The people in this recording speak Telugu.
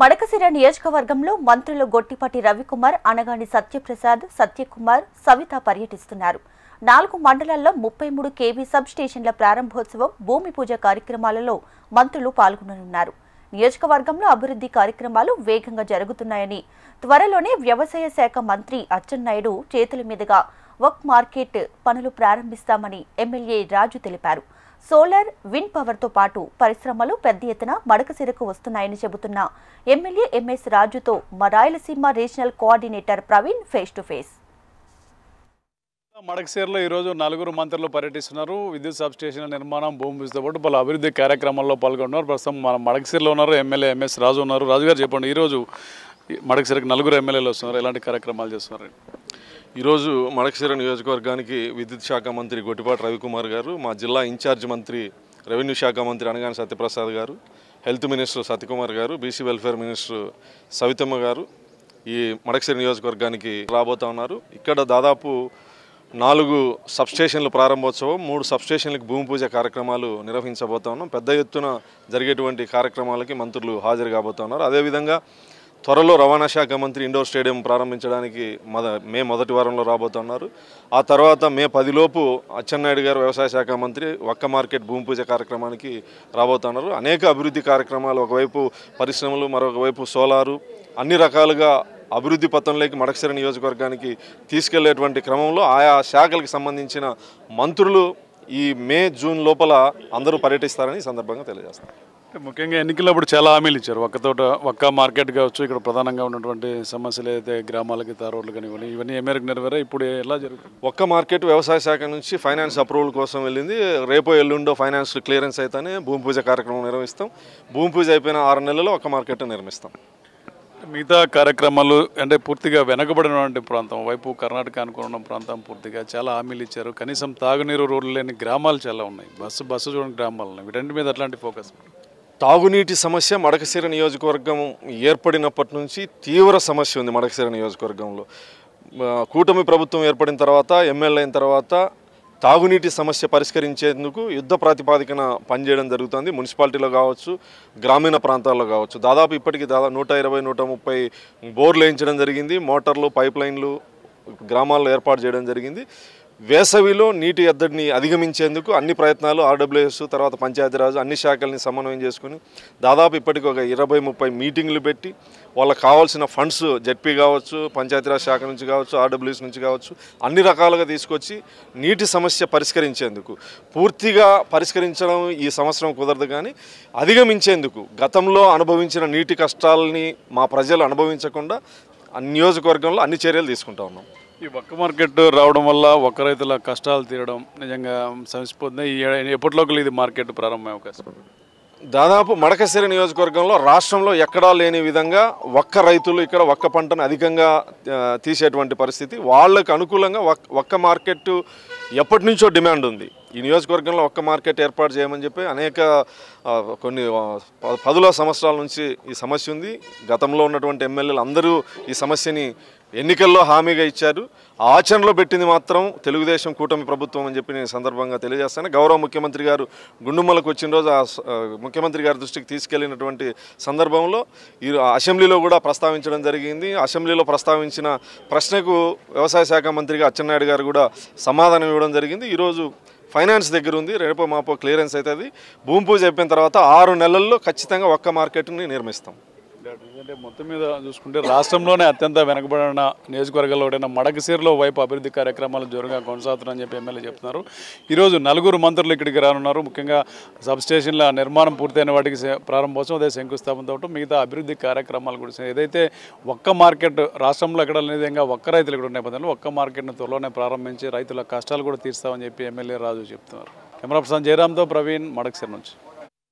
మడకశిర నియోజకవర్గంలో మంత్రులు గొట్టిపాటి రవికుమార్, అనగాని సత్యప్రసాద్, సత్యకుమార్, సవిత పర్యటిస్తున్నారు. 4 మండలాల్లో 33 కేవీ సబ్ స్టేషన్ల ప్రారంభోత్సవం, భూమి పూజ కార్యక్రమాలలో మంత్రులు పాల్గొననున్నారు. నియోజకవర్గంలో అభివృద్ధి కార్యక్రమాలు వేగంగా జరుగుతున్నాయని, త్వరలోనే వ్యవసాయ శాఖ మంత్రి అచ్చెన్నాయుడు చేతుల మీదుగా వక్ మార్కెట్ పనులు ప్రారంభిస్తామని ఎమ్మెల్యే రాజు తెలిపారు. సోలార్, విండ్ పవర్తో పాటు పరిశ్రమలు పెద్ద ఎత్తున మడకశిరకు వస్తున్నాయని చెబుతున్న ఎమ్మెల్యే ఎంఎస్ రాజుతో మా Rayalaseema regional coordinator Praveen face to face. మడకశిరలో ఈరోజు 4 మంత్రులు పర్యటిస్తున్నారు. విద్యుత్ సబ్ స్టేషన్ల నిర్మాణం, భూమి పూజతో పాటు పలు అభివృద్ధి కార్యక్రమాల్లో పాల్గొంటున్నారు. ప్రస్తుతం మన మడకశిరలో ఉన్నారు ఎమ్మెల్యే ఎంఎస్ రాజు ఉన్నారు. రాజు గారు చెప్పండి, ఈరోజు మడకశిరకు 4 ఎమ్మెల్యేలు వస్తున్నారు, ఎలాంటి కార్యక్రమాలు చేస్తున్నారు? ఈరోజు మడకశిర నియోజకవర్గానికి విద్యుత్ శాఖ మంత్రి గొట్టిపాటి రవికుమార్ గారు, మా జిల్లా ఇన్ఛార్జ్ మంత్రి రెవెన్యూ శాఖ మంత్రి అనగాని సత్యప్రసాద్ గారు, హెల్త్ మినిస్టర్ సత్యకుమార్ గారు, బీసీ వెల్ఫేర్ మినిస్టర్ సవితమ్మ గారు ఈ మడకశిర నియోజకవర్గానికి రాబోతా ఉన్నారు. ఇక్కడ దాదాపు 4 సబ్స్టేషన్ల ప్రారంభోత్సవం, 3 సబ్స్టేషన్లకు భూమి పూజ కార్యక్రమాలు నిర్వహించబోతా ఉన్నాం. పెద్ద ఎత్తున జరిగేటువంటి కార్యక్రమాలకి మంత్రులు హాజరు కాబోతా ఉన్నారు. అదేవిధంగా త్వరలో రవాణా శాఖ మంత్రి ఇండోర్ స్టేడియం ప్రారంభించడానికి మే మొదటి వారంలో రాబోతున్నారు. ఆ తర్వాత మే 10 లోపు అచ్చెన్నాయుడు గారు వ్యవసాయ శాఖ మంత్రి ఒక్క మార్కెట్ భూమి పూజ కార్యక్రమానికి రాబోతున్నారు. అనేక అభివృద్ధి కార్యక్రమాలు, ఒకవైపు పరిశ్రమలు, మరొక వైపు సోలారు, అన్ని రకాలుగా అభివృద్ధి పథంలోకి మడకశిర నియోజకవర్గానికి తీసుకెళ్లేటువంటి క్రమంలో ఆయా శాఖలకు సంబంధించిన మంత్రులు ఈ మే, జూన్ లోపల అందరూ పర్యటిస్తారని ఈ సందర్భంగా తెలియజేస్తారు. ముఖ్యంగా ఎన్నికలప్పుడు చాలా హామీలు ఇచ్చారు. ఒక్క మార్కెట్ కావచ్చు, ఇక్కడ ప్రధానంగా ఉన్నటువంటి సమస్యలు అయితే గ్రామాలకి తారోడ్లు కానివ్వండి, ఇవన్నీ ఏ మేరకు నెరవేరా, ఇప్పుడు ఎలా జరుగుతుంది? ఒక్క మార్కెట్ వ్యవసాయ శాఖ నుంచి ఫైనాన్స్ అప్రూవల్ కోసం వెళ్ళింది. రేపో ఎల్లుండో ఫైనాన్స్ క్లియరెన్స్ అయితేనే భూమి పూజ కార్యక్రమం నిర్వహిస్తాం. భూమి పూజ అయిపోయిన 6 నెలల్లో ఒక్క మార్కెట్ నిర్మిస్తాం. మిగతా కార్యక్రమాలు అంటే పూర్తిగా వెనకబడినటువంటి ప్రాంతం వైపు కర్ణాటక అనుకున్న ప్రాంతం పూర్తిగా చాలా హామీలు ఇచ్చారు. కనీసం తాగునీరు రోడ్లు లేని గ్రామాలు చాలా ఉన్నాయి. బస్సు చూడని గ్రామాలు ఉన్నాయి. వీటన్నిటి మీద అట్లాంటి ఫోకస్. తాగునీటి సమస్య మడకశిర నియోజకవర్గం ఏర్పడినప్పటి నుంచి తీవ్ర సమస్య ఉంది. మడకశిర నియోజకవర్గంలో కూటమి ప్రభుత్వం ఏర్పడిన తర్వాత, ఎమ్మెల్యే అయిన తర్వాత తాగునీటి సమస్య పరిష్కరించేందుకు యుద్ధ ప్రాతిపాదికన పనిచేయడం జరుగుతుంది. మున్సిపాలిటీలో కావచ్చు, గ్రామీణ ప్రాంతాల్లో కావచ్చు. దాదాపు ఇప్పటికీ 120-130 బోర్లు వేయించడం జరిగింది. మోటార్లు, పైప్ లైన్లు గ్రామాల్లో ఏర్పాటు చేయడం జరిగింది. వేసవిలో నీటి ఎద్దడిని అధిగమించేందుకు అన్ని ప్రయత్నాలు ఆర్డబ్ల్యూఎస్, తర్వాత పంచాయతీరాజు, అన్ని శాఖల్ని సమన్వయం చేసుకుని దాదాపు ఇప్పటికి ఒక 20-30 మీటింగ్లు పెట్టి వాళ్ళకి కావాల్సిన ఫండ్స్ జెడ్పీ కావచ్చు, పంచాయతీరాజ్ శాఖ నుంచి కావచ్చు, ఆర్డబ్ల్యూఎస్ నుంచి కావచ్చు, అన్ని రకాలుగా తీసుకొచ్చి నీటి సమస్య పరిష్కరించేందుకు, పూర్తిగా పరిష్కరించడం ఈ సంవత్సరం కుదరదు కానీ అధిగమించేందుకు గతంలో అనుభవించిన నీటి కష్టాలని మా ప్రజలు అనుభవించకుండా నియోజకవర్గంలో అన్ని చర్యలు తీసుకుంటా ఉన్నాం. ఈ ఒక్క మార్కెట్ రావడం వల్ల ఒక్క రైతుల కష్టాలు తీరడం నిజంగా సమసిపోతుంది. ఎప్పటిలోకి ఇది మార్కెట్ ప్రారంభమయ్యే అవకాశం? దాదాపు మడకశిర నియోజకవర్గంలో రాష్ట్రంలో ఎక్కడా లేని విధంగా ఒక్క రైతులు ఇక్కడ ఒక్క పంటను అధికంగా తీసేటువంటి పరిస్థితి. వాళ్ళకు అనుకూలంగా ఒక్క మార్కెట్ ఎప్పటి నుంచో డిమాండ్ ఉంది. ఈ నియోజకవర్గంలో ఒక్క మార్కెట్ ఏర్పాటు చేయమని చెప్పి కొన్ని 10 సంవత్సరాల నుంచి ఈ సమస్య ఉంది. గతంలో ఉన్నటువంటి ఎమ్మెల్యేలు అందరూ ఈ సమస్యని ఎన్నికల్లో హామీగా ఇచ్చారు. ఆచరణలో పెట్టింది మాత్రం తెలుగుదేశం కూటమి ప్రభుత్వం అని చెప్పి నేను సందర్భంగా తెలియజేస్తాను. గౌరవ ముఖ్యమంత్రి గారు గుండుమలకు వచ్చిన రోజు ముఖ్యమంత్రి గారి దృష్టికి తీసుకెళ్లినటువంటి సందర్భంలో ఈ అసెంబ్లీలో కూడా ప్రస్తావించడం జరిగింది. అసెంబ్లీలో ప్రస్తావించిన ప్రశ్నకు వ్యవసాయ శాఖ మంత్రిగా అచ్చెన్నాయుడు గారు కూడా సమాధానం ఇవ్వడం జరిగింది. ఈరోజు ఫైనాన్స్ దగ్గర ఉంది, రేపో మాపో క్లియరెన్స్ అవుతుంది. భూమి పూజ అయిపోయిన తర్వాత 6 నెలల్లో ఖచ్చితంగా ఒక్క మార్కెట్ని నిర్మిస్తాం. ఎందుకంటే మొత్తం మీద చూసుకుంటే రాష్ట్రంలోనే అత్యంత వెనకబడిన నియోజకవర్గాల్లో ఒకటైన మడకశిరలో వైపు అభివృద్ధి కార్యక్రమాలు జోరుగా కొనసాగుతున్నారని చెప్పి ఎమ్మెల్యే చెప్తున్నారు. ఈరోజు 4 మంత్రులు ఇక్కడికి రానున్నారు. ముఖ్యంగా సబ్ స్టేషన్ల నిర్మాణం పూర్తయిన వాటికి ప్రారంభోత్సవం, అదే శంకుస్థాపనతో మిగతా అభివృద్ధి కార్యక్రమాలు కూడా ఏదైతే ఒక్క మార్కెట్ రాష్ట్రంలో ఎక్కడ లేని విధంగా ఒక్క రైతులు ఇక్కడ ఉన్న నేపథ్యంలో ఒక్క మార్కెట్ను త్వరలోనే ప్రారంభించి రైతుల కష్టాలు కూడా తీర్స్తామని చెప్పి ఎమ్మెల్యే రాజు చెప్తున్నారు. కెమెరా పర్సన్ జయరామ్తో ప్రవీణ్, మడకశిర నుంచి.